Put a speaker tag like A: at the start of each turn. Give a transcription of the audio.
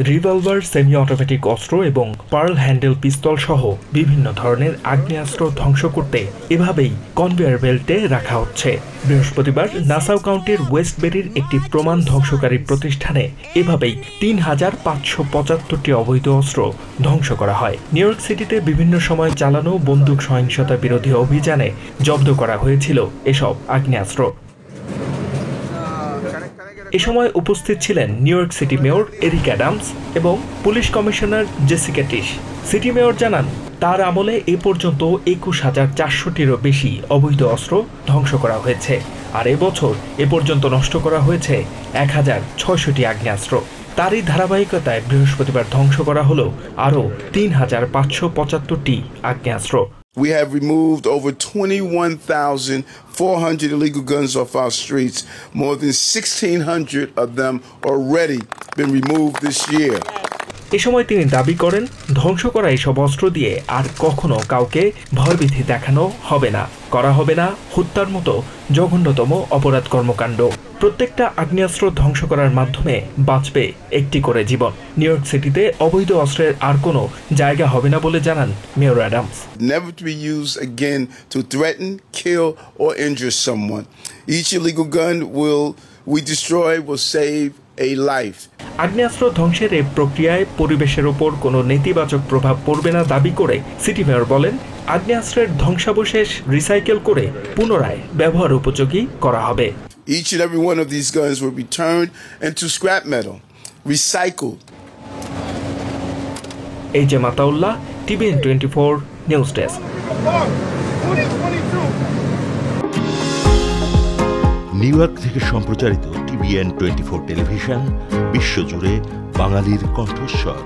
A: Revolver, semi automatic অস্ত্র এবং pearl handle পিস্তল সহ বিভিন্ন ধরনের আগ্নেয়াস্ত্র ধ্বংস করতে এভাবেই কনভেয়ার বেল্টে রাখা হচ্ছে। বৃহস্পতিবার নাসাউ কাউন্টির ওয়েস্টবেরির একটি প্রমাণ ধ্বংসকারী প্রতিষ্ঠানে এভাবেই ৩,৫৭৫টি অবৈধ অস্ত্র ধ্বংস করা হয়। নিউ ইয়র্ক সিটিতে বিভিন্ন সময় চালানো বন্দুক সহিংসতা বিরোধী অভিযানে জব্দ করা হয়েছিল এসব আগ্নেয়াস্ত্র। এ সময় উপস্থিত ছিলেন new York city mayor Eric Adams এবং police commissioner Jessica টিশ। City mayor জানান, তার আমলে এ পর্যন্ত ২১,৪০০টিরও বেশি অবৈধ অস্ত্র ধ্বংস করা হয়েছে, আর এবছর এ পর্যন্ত নষ্ট করা হয়েছে ১,৬০০টি আগ্নেয়াস্ত্র। তারই ধারাবাহিকতায় বৃহস্পতিবার ধ্বংস করা হলো আরও ৩,৫৭৫টি আগ্নেয়াস্ত্র।
B: We have removed over 21,400 illegal guns off our streets. More than 1,600 of them already been removed this year.
A: এ সময় তিনি দাবি করেন, ধ্বংস করা এসব অস্ত্র দিয়ে আর কখনো কাউকে ভয়ভীতি দেখানো হবে না, করা হবে না হত্যার মতো জঘন্যতম অপরাধ কর্মকাণ্ড। প্রত্যেকটা আগ্নেয়াস্ত্র ধ্বংস করার মাধ্যমে বাঁচবে একটি করে জীবন। নিউ ইয়র্ক সিটিতে অবৈধ অস্ত্রের আর কোনো জায়গা হবে না বলে জানান mayor Adams.
B: Never to be used again to threaten, kill, or injure someone. Each illegal gun we destroy will save a life.
A: আগ্নেয়াস্ত্র ধ্বংসের এই প্রক্রিয়ায় পরিবেশের ওপর কোনো নেতিবাচক প্রভাব পড়বে না দাবি করে সিটি মেয়র বলেন, আগ্নেয়াস্ত্রের ধ্বংসাবশেষ রিসাইকেল করে পুনরায় ব্যবহার উপযোগী করা হবে।
B: Each and every one of these guns will be turned into scrap metal, recycled.
A: HM. Ataullah, TVN 24 news desk.
C: New York থেকে সম্প্রচারিত TVN 24 টেলিভিশন বিশ্বজুড়ে বাঙালির কণ্ঠস্বর।